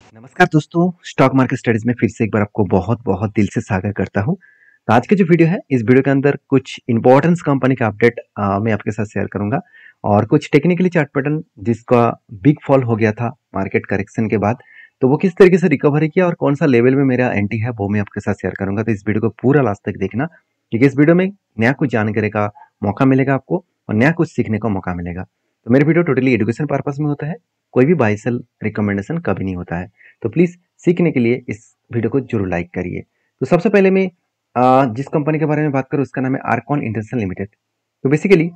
नमस्कार दोस्तों, stock market studies में फिर से एक बार आपको बहुत बहुत दिल से स्वागत करता हूं। तो आज की जो वीडियो है, इस वीडियो के अंदर कुछ इंपॉर्टेंस कंपनी का अपडेट मैं आपके साथ शेयर करूंगा और कुछ टेक्निकली चार्ट पैटर्न जिसका बिग फॉल हो गया था मार्केट करेक्शन के बाद, तो वो किस तरीके से रिकवरी किया और कौन सा लेवल में मेरा एंट्री है वो मैं आपके साथ शेयर करूंगा। तो इस वीडियो को पूरा लास्ट तक देखना, क्योंकि इस वीडियो में नया कुछ जानकारी का मौका मिलेगा आपको और नया कुछ सीखने का मौका मिलेगा। तो मेरे वीडियो टोटली एजुकेशन पर्पज में होता है, कोई भी बाय सेल रिकमेंडेशन कभी नहीं होता है। तो प्लीज सीखने के लिए इस वीडियो को जरूर लाइक करिए। तो सबसे पहले मैं जिस कंपनी के बारे में बात करूं उसका नाम है आर्कॉन इंटरनेशनल लिमिटेड। तो बेसिकली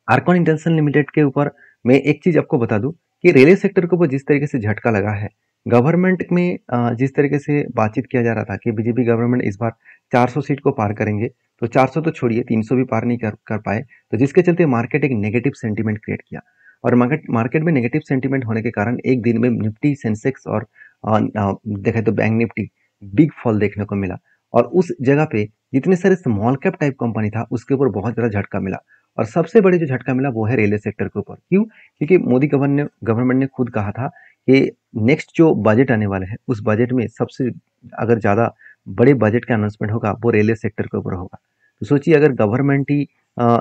आर्कॉन इंटरनेशनल लिमिटेड के ऊपर मैं एक चीज आपको बता दूं कि रेलवे सेक्टर के ऊपर जिस तरीके से झटका लगा है, गवर्नमेंट में जिस तरीके से बातचीत किया जा रहा था कि बीजेपी गवर्नमेंट इस बार 400 सीट को पार करेंगे, तो 400 तो छोड़िए 300 भी पार नहीं कर पाए, तो जिसके चलते मार्केट एक नेगेटिव सेंटीमेंट क्रिएट किया। और मार्केट में नेगेटिव सेंटीमेंट होने के कारण एक दिन में निफ्टी, सेंसेक्स और देखे तो बैंक निफ्टी बिग फॉल देखने को मिला। और उस जगह पे जितने सारे स्मॉल कैप टाइप कंपनी था उसके ऊपर बहुत ज्यादा झटका मिला। और सबसे बड़ी जो झटका मिला वो है रेलवे सेक्टर के ऊपर। क्यों? क्योंकि मोदी गवर्नमेंट ने खुद कहा था कि नेक्स्ट जो बजट आने वाला है उस बजट में सबसे अगर ज्यादा बड़े बजट का अनाउंसमेंट होगा वो रेलवे सेक्टर के ऊपर होगा। तो सोचिए, अगर गवर्नमेंट ही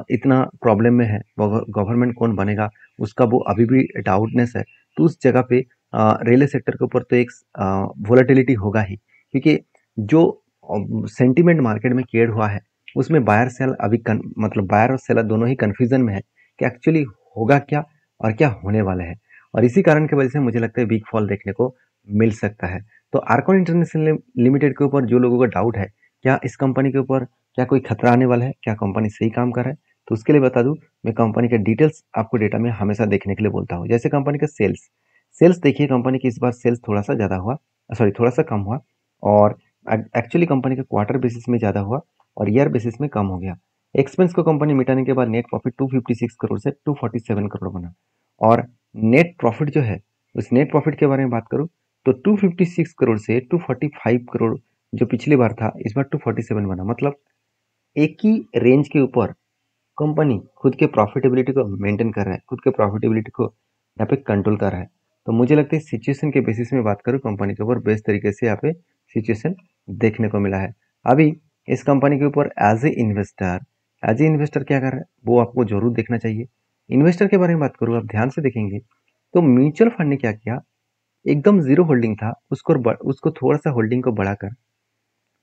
इतना प्रॉब्लम में है, गवर्नमेंट कौन बनेगा उसका वो अभी भी डाउटनेस है, तो उस जगह पे रेलवे सेक्टर के ऊपर तो एक वोलेटिलिटी होगा ही। क्योंकि जो सेंटीमेंट मार्केट में क्रिएट हुआ है उसमें बायर सेल अभी मतलब बायर और सेलर दोनों ही कंफ्यूजन में है कि एक्चुअली होगा क्या और क्या होने वाला है। और इसी कारण की वजह से मुझे लगता है बिग फॉल देखने को मिल सकता है। तो आर्कॉन इंटरनेशनल लिमिटेड के ऊपर जो लोगों का डाउट है, क्या इस कंपनी के ऊपर क्या कोई खतरा आने वाला है, क्या कंपनी सही काम कर रहा है, तो उसके लिए बता दूं, मैं कंपनी के डिटेल्स आपको डेटा में हमेशा देखने के लिए बोलता हूँ। जैसे कंपनी का सेल्स सेल्स देखिए, कंपनी की इस बार सेल्स थोड़ा सा ज्यादा हुआ, सॉरी थोड़ा सा कम हुआ। और एक्चुअली कंपनी का क्वार्टर बेसिस में ज्यादा हुआ और ईयर बेसिस में कम हो गया। एक्सपेंस को कंपनी मिटाने के बाद नेट प्रॉफिट 256 करोड़ से 247 करोड़ बना। और नेट प्रॉफिट जो है, उस नेट प्रॉफिट के बारे में बात करूं तो 256 करोड़ से 245 करोड़ जो पिछली बार था, इस बार 247 बना। मतलब एक ही रेंज के ऊपर कंपनी खुद के प्रॉफिटेबिलिटी को मेंटेन कर रहा है, खुद के प्रॉफिटेबिलिटी को यहाँ पे कंट्रोल कर रहा है। तो मुझे लगता है सिचुएशन के बेसिस में बात करूँ कंपनी के ऊपर, बेस्ट तरीके से यहाँ पे सिचुएशन देखने को मिला है। अभी इस कंपनी के ऊपर एज ए इन्वेस्टर क्या कर रहा है वो आपको जरूर देखना चाहिए। इन्वेस्टर के बारे में बात करूँ, आप ध्यान से देखेंगे तो म्यूचुअल फंड ने क्या किया, एकदम जीरो होल्डिंग था उसको थोड़ा सा होल्डिंग को बढ़ाकर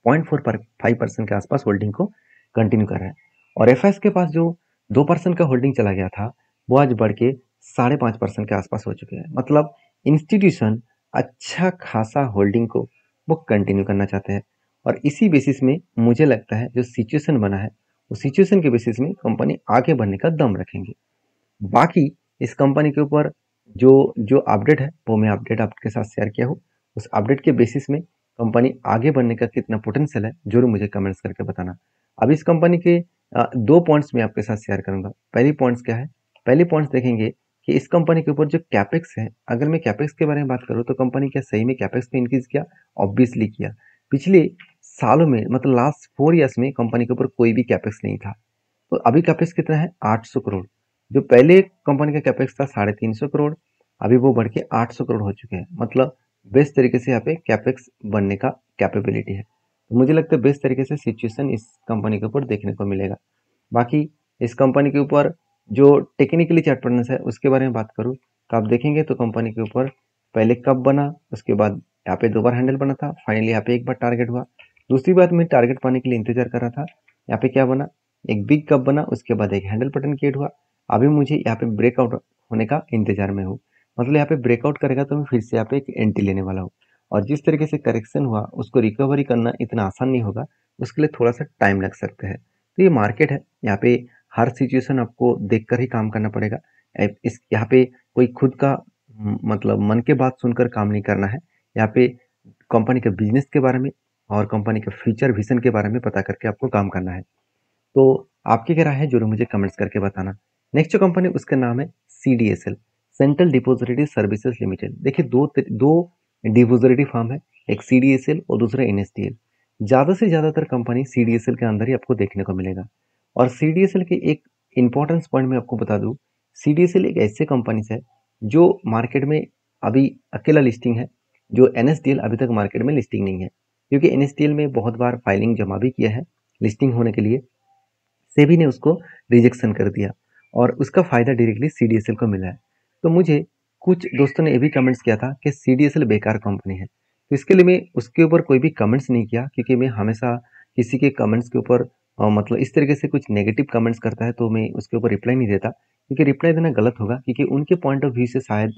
0.45% के आसपास होल्डिंग को कंटिन्यू कर रहा है। और एफ के पास जो 2% का होल्डिंग चला गया था वो आज बढ़ के 5.5% के आसपास हो चुके हैं। मतलब इंस्टीट्यूशन अच्छा खासा होल्डिंग को वो कंटिन्यू करना चाहते हैं। और इसी बेसिस में मुझे लगता है जो सिचुएशन बना है उस सिचुएशन के बेसिस में कंपनी आगे बढ़ने का दम रखेंगे। बाकी इस कंपनी के ऊपर जो जो अपडेट है वो मैं अपडेट आपके साथ शेयर किया हूँ। उस अपडेट के बेसिस में कंपनी आगे बढ़ने का कितना पोटेंशियल है जरूर मुझे कमेंट्स करके बताना। अब इस कंपनी के दो पॉइंट्स मैं आपके साथ शेयर करूंगा। पहली पॉइंट्स क्या है, पहली पॉइंट्स देखेंगे कि इस कंपनी के ऊपर जो कैपेक्स है, अगर मैं कैपेक्स के बारे में बात करूँ तो कंपनी क्या सही में कैपेक्स को इंक्रीज किया? ऑब्वियसली किया। पिछले सालों में मतलब लास्ट 4 ईयर्स में कंपनी के ऊपर कोई भी कैपेक्स नहीं था। तो अभी कैपेक्स कितना है? 800 करोड़। जो पहले कंपनी का कैपेक्स था 350 करोड़, अभी वो बढ़ के 800 करोड़ हो चुके हैं। मतलब बेस्ट तरीके से यहाँ पे कैपेक्स बनने का कैपेबिलिटी है। तो मुझे लगता है बेस्ट तरीके से सिचुएशन इस कंपनी के ऊपर देखने को मिलेगा। बाकी इस कंपनी के ऊपर जो टेक्निकली चार्ट पैटर्न है उसके बारे में बात करूँ तो आप देखेंगे तो कंपनी के ऊपर पहले कब बना, उसके बाद यहाँ पे 2 बार हैंडल बना था, फाइनली यहाँ पे एक बार टारगेट हुआ। दूसरी बार मैं टारगेट पाने के लिए इंतजार कर रहा था, यहाँ पे क्या बना, एक बिग कप बना, उसके बाद एक हैंडल पैटर्न क्रिएट हुआ। अभी मुझे यहाँ पे ब्रेकआउट होने का इंतजार में हूँ। मतलब यहाँ पे ब्रेकआउट करेगा तो मैं फिर से यहाँ पे एक एंट्री लेने वाला हूँ। और जिस तरीके से करेक्शन हुआ उसको रिकवरी करना इतना आसान नहीं होगा, उसके लिए थोड़ा सा टाइम लग सकता है। तो ये मार्केट है, यहाँ पे हर सिचुएशन आपको देखकर ही काम करना पड़ेगा। इस यहाँ पे कोई खुद का मतलब मन के बात सुनकर काम नहीं करना है। यहाँ पे कंपनी के बिजनेस के बारे में और कंपनी के फ्यूचर विजन के बारे में पता करके आपको काम करना है। तो आपकी क्या राय है जरूर मुझे कमेंट्स करके बताना। नेक्स्ट जो कंपनी उसका नाम है CDSL, central depository services limited. देखिए दो डिपोजिटरी फर्म है, एक CDSL और दूसरा NSDL। ज्यादा से ज्यादातर कंपनी CDSL के अंदर ही आपको देखने को मिलेगा। और CDSL के एक इंपॉर्टेंस पॉइंट में आपको बता दूं, CDSL एक ऐसे कंपनी है जो मार्केट में अभी अकेला लिस्टिंग है। जो NSDL अभी तक मार्केट में लिस्टिंग नहीं है, क्योंकि NSDL में बहुत बार फाइलिंग जमा भी किया है लिस्टिंग होने के लिए, सेबी ने उसको रिजेक्शन कर दिया और उसका फायदा डायरेक्टली CDSL को मिला है। तो मुझे कुछ दोस्तों ने ये भी कमेंट्स किया था कि CDSL बेकार कंपनी है, तो इसके लिए मैं उसके ऊपर कोई भी कमेंट्स नहीं किया, क्योंकि मैं हमेशा किसी के कमेंट्स के ऊपर मतलब इस तरीके से कुछ नेगेटिव कमेंट्स करता है तो मैं उसके ऊपर रिप्लाई नहीं देता, क्योंकि रिप्लाई देना गलत होगा, क्योंकि उनके पॉइंट ऑफ व्यू से शायद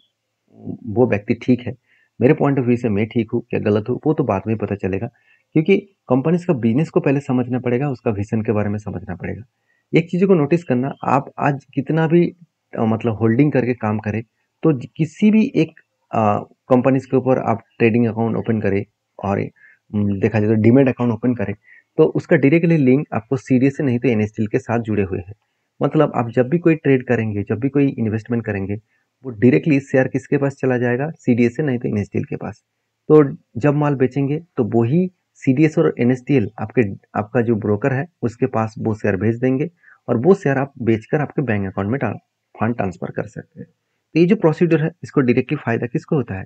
वो व्यक्ति ठीक है, मेरे पॉइंट ऑफ व्यू से मैं ठीक हूँ क्या गलत हूँ वो तो बाद में पता चलेगा, क्योंकि कंपनीज का बिजनेस को पहले समझना पड़ेगा, उसका विजन के बारे में समझना पड़ेगा। एक चीज़ों को नोटिस करना, आप आज कितना भी मतलब होल्डिंग करके काम करें, तो किसी भी एक कंपनीज के ऊपर आप ट्रेडिंग अकाउंट ओपन करें और देखा जाए तो डीमेट अकाउंट ओपन करें, तो उसका डायरेक्टली लिंक आपको CDS से नहीं तो NSDL के साथ जुड़े हुए हैं। मतलब आप जब भी कोई ट्रेड करेंगे, जब भी कोई इन्वेस्टमेंट करेंगे, वो डायरेक्टली शेयर किसके पास चला जाएगा, CDS से नहीं तो NSDL के पास। तो जब माल बेचेंगे तो वही CDS और NSDL आपका जो ब्रोकर है उसके पास वो शेयर भेज देंगे और वो शेयर आप बेचकर आपके बैंक अकाउंट में फंड ट्रांसफर कर सकते हैं। तो ये जो प्रोसीजर है इसको डायरेक्टली फायदा किसको होता है,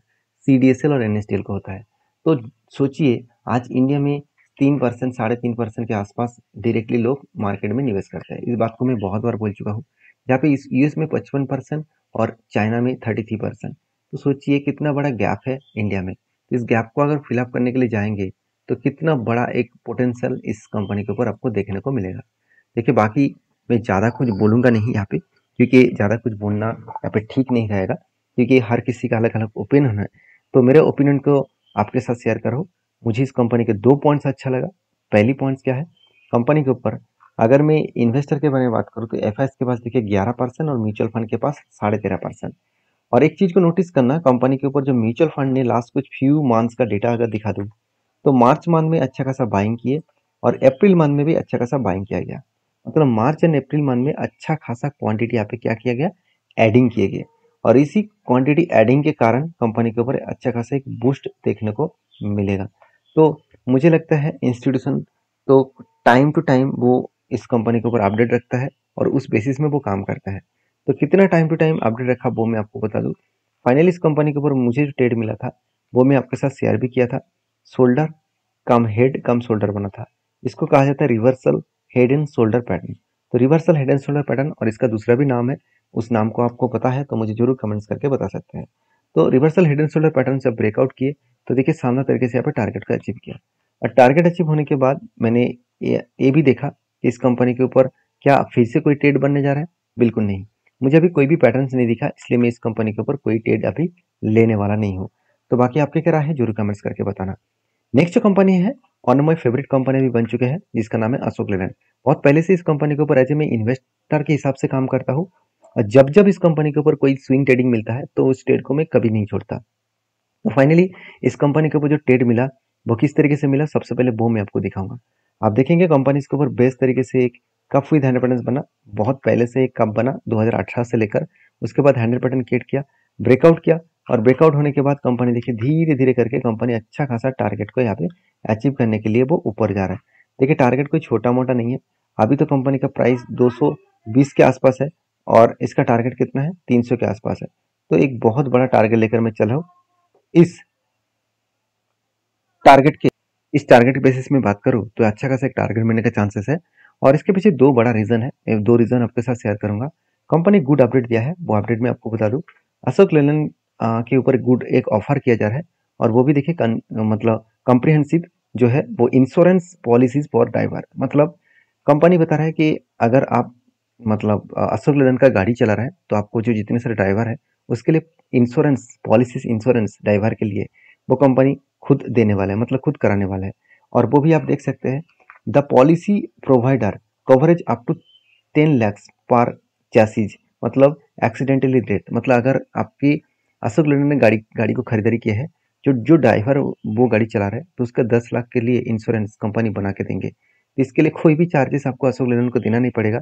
CDSL और NSDL को होता है। तो सोचिए आज इंडिया में 3% 3.5% के आसपास डायरेक्टली लोग मार्केट में निवेश करते हैं। इस बात को मैं बहुत बार बोल चुका हूँ, जहाँ पे इस US में 55% और चाइना में 33%। तो सोचिए कितना बड़ा गैप है इंडिया में। तो इस गैप को अगर फिलअप करने के लिए जाएंगे तो कितना बड़ा एक पोटेंशियल इस कंपनी के ऊपर आपको देखने को मिलेगा। देखिए बाकी मैं ज़्यादा कुछ बोलूँगा नहीं यहाँ पे, क्योंकि ज़्यादा कुछ बोलना यहाँ पे ठीक नहीं रहेगा, क्योंकि हर किसी का अलग अलग ओपिनियन है। तो मेरे ओपिनियन को आपके साथ शेयर करो। मुझे इस कंपनी के 2 पॉइंट्स अच्छा लगा। पहली पॉइंट्स क्या है, कंपनी के ऊपर अगर मैं इन्वेस्टर के बारे में बात करूँ तो FIs के पास देखिए 11% और म्यूचुअल फंड के पास 13.5%। और एक चीज को नोटिस करना, कंपनी के ऊपर जो म्यूचुअल फंड ने लास्ट कुछ फ्यू मंथ्स का डेटा अगर दिखा दूं तो मार्च मंथ में अच्छा खासा बाइंग किए और अप्रैल मंथ में भी अच्छा खासा बाइंग किया गया। मतलब मार्च एंड अप्रैल मंथ में अच्छा खासा क्वांटिटी यहाँ पे क्या किया गया, एडिंग किए गए, और इसी क्वांटिटी एडिंग के कारण कंपनी के ऊपर अच्छा खासा एक बूस्ट देखने को मिलेगा। तो मुझे लगता है इंस्टीट्यूशन तो टाइम टू टाइम वो इस कंपनी के ऊपर अपडेट रखता है और उस बेसिस में वो काम करता है। तो कितना टाइम टू टाइम अपडेट रखा वो मैं आपको बता दूं। फाइनली इस कंपनी के ऊपर मुझे जो ट्रेड मिला था वो मैं आपके साथ शेयर भी किया था। Shoulder cum head cum shoulder बना था। इसको कहा जाता है reversal head and shoulder pattern. तो reversal head and shoulder pattern और इसका दूसरा भी नाम है, उस नाम को आपको पता है तो मुझे जरूर कमेंट्स करके बता सकते हैं। तो reversal head and shoulder pattern से ब्रेकआउट किए तो देखिए शानदार तरीके से यहाँ पे टारगेट को अचीव किया, और टारगेट अचीव होने के बाद मैंने ये भी देखा कि इस कंपनी के ऊपर क्या फिर से कोई ट्रेड बनने जा रहा है। बिल्कुल नहीं, मुझे अभी कोई भी पैटर्न नहीं दिखा, इसलिए मैं इस कंपनी के ऊपर कोई ट्रेड अभी लेने वाला नहीं हूँ। तो बाकी आपकी क्या राय है जरूर कमेंट्स करके बताना। नेक्स्ट जो कंपनी है, one of my favourite company भी बन चुके हैं, जिसका नाम है अशोक लेलैंड। बहुत पहले से इस कंपनी के ऊपर एज ए मैं इन्वेस्टर के हिसाब से काम करता हूँ, और जब जब इस कंपनी के ऊपर कोई स्विंग ट्रेडिंग मिलता है तो उस ट्रेड को मैं कभी नहीं छोड़ता। तो फाइनली इस कंपनी के ऊपर जो ट्रेड मिला वो किस तरीके से मिला, सबसे पहले वो मैं आपको दिखाऊंगा। आप देखेंगे कंपनी के ऊपर बेस्ट तरीके से एक कप विद 100% बना, बहुत पहले से एक कप बना 2018 से लेकर, उसके बाद 100% क्रिएट किया, ब्रेकआउट किया, और ब्रेकआउट होने के बाद कंपनी देखिए धीरे धीरे करके कंपनी अच्छा खासा टारगेट को यहाँ पे अचीव करने के लिए वो ऊपर जा रहा है। देखिए टारगेट कोई छोटा मोटा नहीं है, अभी तो कंपनी का प्राइस 220 के आसपास है और इसका टारगेट कितना है, 300 के आसपास है। तो एक बहुत बड़ा टारगेट लेकर मैं चला हूँ। इस टारगेट के इस टारगेट बेसिस में बात करूँ तो अच्छा खासा एक टारगेट मिलने का चांसेस है, और इसके पीछे दो बड़ा रीजन है। मैं दो रीजन आपके साथ शेयर करूंगा। कंपनी गुड अपडेट दिया है, वो अपडेट में आपको बता दूं। अशोक लेलैंड के ऊपर गुड एक ऑफर किया जा रहा है, और वो भी देखिए मतलब कॉम्प्रिहेंसिव जो है वो इंश्योरेंस पॉलिसीज फॉर ड्राइवर। मतलब कंपनी बता रहा है कि अगर आप मतलब अशोक लेलैंड का गाड़ी चला रहा है तो आपको जो जितने सारे ड्राइवर है उसके लिए इंश्योरेंस पॉलिसीज, इंश्योरेंस ड्राइवर के लिए वो कंपनी खुद देने वाला है, मतलब खुद कराने वाला है। और वो भी आप देख सकते हैं, the policy provider coverage up to 10 lakhs पर चैसिज, मतलब एक्सीडेंटली डेथ। मतलब अगर आपकी अशोक लेलैंड ने गाड़ी को खरीदारी किया है, जो जो ड्राइवर वो गाड़ी चला रहा है तो उसका 10 लाख के लिए इंश्योरेंस कंपनी बना के देंगे। तो इसके लिए कोई भी चार्जेस आपको अशोक लेलैंड को देना नहीं पड़ेगा।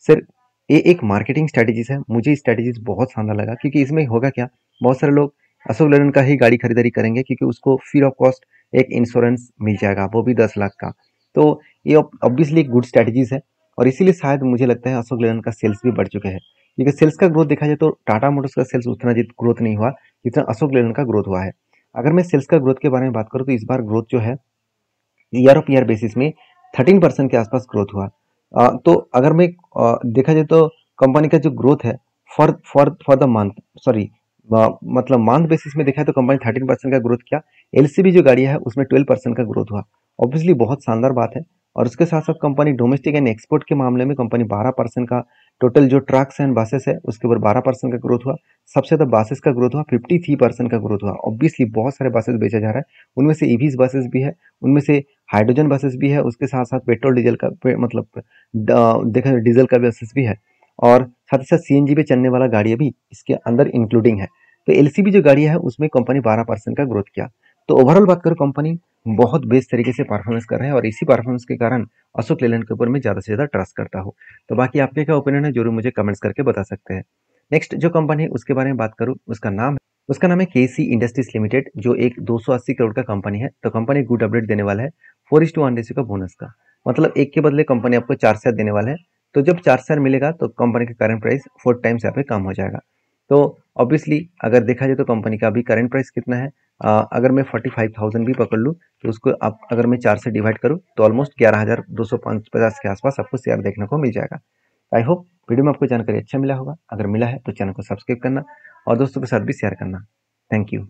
सिर्फ ये एक मार्केटिंग स्ट्रेटेजीज है, मुझे स्ट्रेटेजीज बहुत शानदार लगा, क्योंकि इसमें होगा क्या, बहुत सारे लोग अशोक लेलैंड का ही गाड़ी खरीदारी करेंगे क्योंकि उसको फ्री ऑफ कॉस्ट एक इंश्योरेंस मिल जाएगा, वो भी 10 लाख का। तो ये ऑब्वियसली एक गुड स्ट्रेटेजीज है, और इसीलिए शायद मुझे लगता है अशोक लेलैंड का सेल्स भी बढ़ चुके हैं। क्योंकि सेल्स का ग्रोथ देखा जाए तो टाटा मोटर्स का सेल्स उतना ग्रोथ नहीं हुआ जितना अशोक लेलैंड का ग्रोथ हुआ है। अगर मैं सेल्स का ग्रोथ के बारे में बात करूँ तो इस बार ग्रोथ जो है ईयर ऑफ ईयर बेसिस में 13% के आसपास ग्रोथ हुआ। तो अगर मैं देखा जाए तो कंपनी का जो ग्रोथ है फॉर द मंथ, सॉरी मतलब मंथ बेसिस में देखा है तो कंपनी 13% का ग्रोथ किया। एलसीवी जो गाड़ी है उसमें 12% का ग्रोथ हुआ। ऑब्वियसली बहुत शानदार बात है। और उसके साथ साथ कंपनी डोमेस्टिक एंड एक्सपोर्ट के मामले में कंपनी 12% का, टोटल जो ट्रक्स एंड बसेस है उसके ऊपर 12% का ग्रोथ हुआ। सबसे ज्यादा बसेस का ग्रोथ हुआ, 53% का ग्रोथ हुआ। ऑब्वियसली बहुत सारे बसेस बेचा जा रहा है, उनमें से ईवीज बसेस भी है, उनमें से हाइड्रोजन बसेस भी है, उसके साथ साथ पेट्रोल डीजल का मतलब देखा जाए डीजल का बसेस भी है, और साथ ही साथ सीएनजी पे चलने वाला गाड़ी भी इसके अंदर इंक्लूडिंग है। तो एलसीबी जो गाड़ी है उसमें कंपनी 12% का ग्रोथ किया। तो ओवरऑल बात करो कंपनी बहुत बेस्ट तरीके से परफॉर्मेंस कर रहा है, और इसी परफॉर्मेंस के कारण अशोक लेलैंड के ऊपर मैं ज्यादा से ज्यादा ट्रस्ट करता हूँ। तो बाकी आपके क्या ओपिनियन है जरूर मुझे कमेंट्स करके बता सकते हैं। नेक्स्ट जो कंपनी है उसके बारे में बात करूँ, उसका नाम है केसी इंडस्ट्रीज लिमिटेड, जो एक 280 करोड़ का कंपनी है। तो कंपनी गुड अपडेट देने वाला है 4:1 रेशियो का बोनस का, मतलब एक के बदले कंपनी आपको 4 शेयर देने वाला है। तो जब 4 शेयर मिलेगा तो कंपनी का करंट प्राइस 4 टाइम्स यहाँ पे कम हो जाएगा। तो ऑब्वियसली अगर देखा जाए तो कंपनी का अभी करंट प्राइस कितना है, अगर मैं 45,000 भी पकड़ लूँ तो उसको आप अगर मैं 4 से डिवाइड करूँ तो ऑलमोस्ट 11,250 के आसपास आपको शेयर देखने को मिल जाएगा। आई होप वीडियो में आपको जानकारी अच्छा मिला होगा। अगर मिला है तो चैनल को सब्सक्राइब करना और दोस्तों के साथ भी शेयर करना। Thank you.